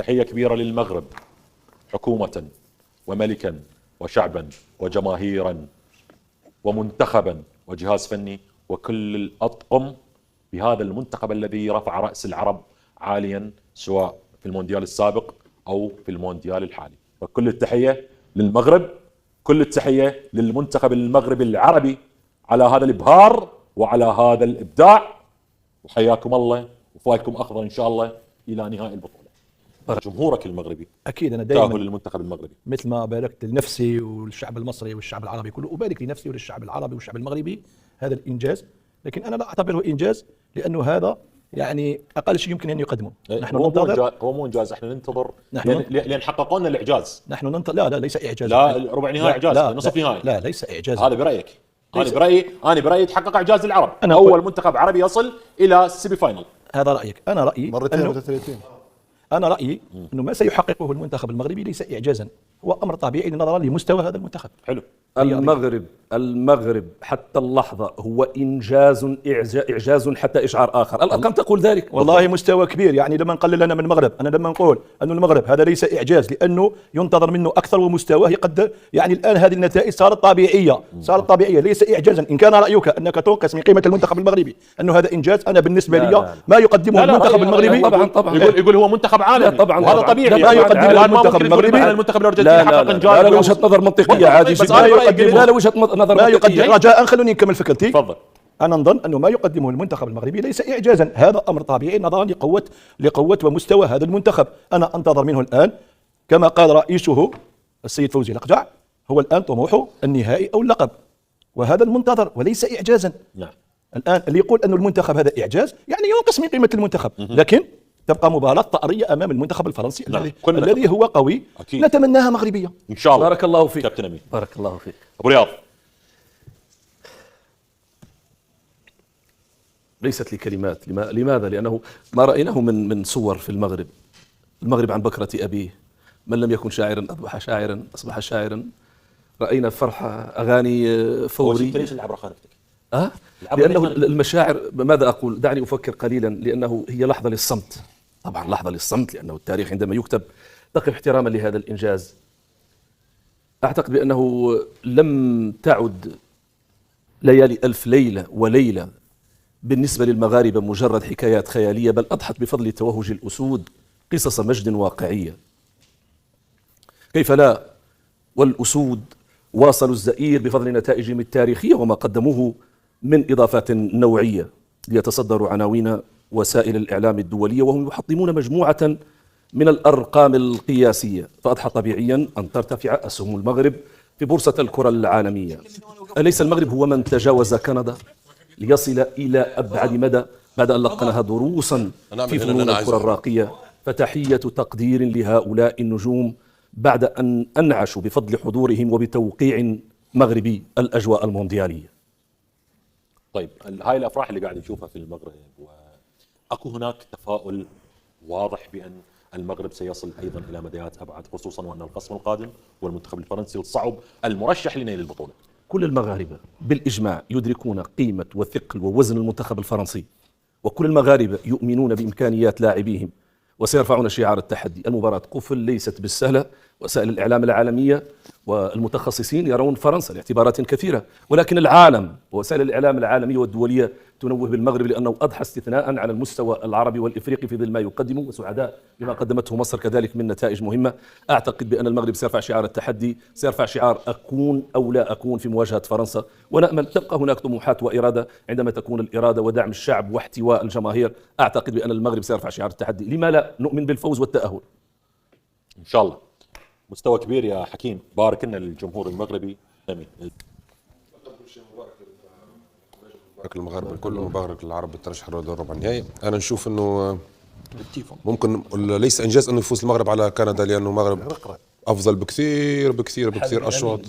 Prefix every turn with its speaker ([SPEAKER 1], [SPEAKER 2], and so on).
[SPEAKER 1] تحية كبيرة للمغرب حكومة وملكا وشعبا وجماهيرا ومنتخبا وجهاز فني وكل الأطقم بهذا المنتخب الذي رفع رأس العرب عاليا سواء في المونديال السابق أو في المونديال الحالي. وكل التحية للمغرب، كل التحية للمنتخب المغربي العربي على هذا الإبهار وعلى هذا الإبداع، وحياكم الله وفايكم أخضر إن شاء الله إلى نهائي البطولة. جمهورك المغربي
[SPEAKER 2] اكيد انا دائما
[SPEAKER 1] تاهل للمنتخب المغربي،
[SPEAKER 2] مثل ما باركت لنفسي والشعب المصري والشعب العربي كله، ابارك لنفسي وللشعب العربي والشعب المغربي هذا الانجاز، لكن انا لا اعتبره انجاز لانه هذا يعني اقل شيء يمكن ان يقدمه.
[SPEAKER 1] نحن ننتظر، هو مو انجاز، احنا ننتظر لان حققوا لنا الاعجاز.
[SPEAKER 2] نحن ننتظر، لا ليس اعجاز،
[SPEAKER 1] لا ربع نهائي اعجاز، نصف نهائي،
[SPEAKER 2] لا ليس اعجاز.
[SPEAKER 1] هذا برايك؟ انا برايي تحقق اعجاز العرب،
[SPEAKER 2] أنا
[SPEAKER 1] اول منتخب عربي يصل الى السيمي فاينل.
[SPEAKER 2] هذا رايك، انا رايي
[SPEAKER 3] مرتين متتاليتين.
[SPEAKER 2] أنا رأيي أنه ما سيحققه المنتخب المغربي ليس إعجازا، هو أمر طبيعي نظرا لمستوى هذا المنتخب.
[SPEAKER 1] حلو.
[SPEAKER 4] المغرب حتى اللحظة هو إعجاز حتى إشعار آخر. الأرقام تقول ذلك.
[SPEAKER 2] والله مستوى كبير، يعني لما نقلل لنا من المغرب، أنا لما نقول أن المغرب هذا ليس إعجاز لأنه ينتظر منه أكثر ومستواه قد يعني الآن هذه النتائج صارت طبيعية، ليس إعجازا. إن كان رأيك أنك تنقص من قيمة المنتخب المغربي أنه هذا إنجاز، أنا بالنسبة لي ما يقدمه المنتخب المغربي
[SPEAKER 4] طبعا
[SPEAKER 1] يقول هو منتخب عالمي
[SPEAKER 4] طبعا
[SPEAKER 1] وهذا طبيعي.
[SPEAKER 2] ما يقدمه المنتخب المغربي،
[SPEAKER 1] المنتخب الارجنتيني حقق انجاز.
[SPEAKER 4] لا وجهة نظر منطقية عادي جدا. لا وجهة نظر
[SPEAKER 2] ما يقدم، رجاء خلوني نكمل فكرتي.
[SPEAKER 1] تفضل.
[SPEAKER 2] أنا نظن أنه ما يقدمه المنتخب المغربي ليس إعجازا، هذا أمر طبيعي نظرا لقوة ومستوى هذا المنتخب. أنا أنتظر منه الآن كما قال رئيسه السيد فوزي الأقجع، هو الآن طموحه النهائي أو اللقب، وهذا المنتظر وليس إعجازا.
[SPEAKER 1] نعم.
[SPEAKER 2] الآن اللي يقول أن المنتخب هذا إعجاز يعني ينقص من قيمة المنتخب، لكن تبقى مباراة طأرية أمام المنتخب الفرنسي الذي هو قوي. أكيد. نتمناها مغربية
[SPEAKER 1] إن شاء الله.
[SPEAKER 4] بارك الله فيك
[SPEAKER 1] كابتن أمين.
[SPEAKER 4] بارك الله فيك.
[SPEAKER 1] أبو رياض.
[SPEAKER 4] ليست لي كلمات. لماذا؟ لأنه ما رأيناه من صور في المغرب عن بكرة أبيه، من لم يكن شاعرا أصبح شاعرا. رأينا فرحة، أغاني فوري.
[SPEAKER 1] ليش العبرة خانتك؟
[SPEAKER 4] لأنه المشاعر، ماذا أقول؟ دعني أفكر قليلا، لأنه هي لحظة للصمت. طبعا لحظة للصمت، لأنه التاريخ عندما يكتب تقف احتراما لهذا الإنجاز. أعتقد بأنه لم تعد ليالي ألف ليلة وليلة بالنسبة للمغاربة مجرد حكايات خيالية، بل أضحت بفضل توهج الأسود قصص مجد واقعية. كيف لا؟ والأسود واصلوا الزئير بفضل نتائجهم التاريخية وما قدموه من إضافات نوعية ليتصدروا عناوين وسائل الإعلام الدولية، وهم يحطمون مجموعة من الأرقام القياسية، فأضحى طبيعيا أن ترتفع أسهم المغرب في بورصة الكرة العالمية. أليس المغرب هو من تجاوز كندا ليصل إلى أبعد مدى بعد أن لقنها دروسا في فنون الكرة الراقية؟ فتحية تقدير لهؤلاء النجوم بعد أن أنعشوا بفضل حضورهم وبتوقيع مغربي الأجواء المونديالية.
[SPEAKER 1] طيب، هاي الأفراح اللي قاعد نشوفها في المغرب، وأكو هناك تفاؤل واضح بأن المغرب سيصل أيضا إلى مديات أبعد، خصوصا وأن القسم القادم والمنتخب الفرنسي الصعب المرشح لنيل البطولة.
[SPEAKER 4] كل المغاربة بالإجماع يدركون قيمة وثقل ووزن المنتخب الفرنسي، وكل المغاربة يؤمنون بإمكانيات لاعبيهم وسيرفعون شعار التحدي. المباراة قفل ليست بالسهلة، وسائل الإعلام العالمية والمتخصصين يرون فرنسا لاعتبارات كثيرة، ولكن العالم ووسائل الإعلام العالمية والدولية تنوه بالمغرب لأنه أضحى استثناء على المستوى العربي والإفريقي في ظل ما يقدمه، وسعداء بما قدمته مصر كذلك من نتائج مهمة. أعتقد بأن المغرب سيرفع شعار التحدي، سيرفع شعار أكون أو لا أكون في مواجهة فرنسا، ونأمل تبقى هناك طموحات وإرادة. عندما تكون الإرادة ودعم الشعب واحتواء الجماهير، أعتقد بأن المغرب سيرفع شعار التحدي. لما لا نؤمن بالفوز والتأهل
[SPEAKER 1] إن شاء الله. مستوى كبير يا حكيم، بارك لنا للجمهور المغربي. امين.
[SPEAKER 3] مبارك للمغاربه الكل، مبارك للعرب بالترشح لدور ربع النهائي. انا نشوف انه ممكن ليس انجاز انه يفوز المغرب على كندا، لانه المغرب افضل بكثير اشواط.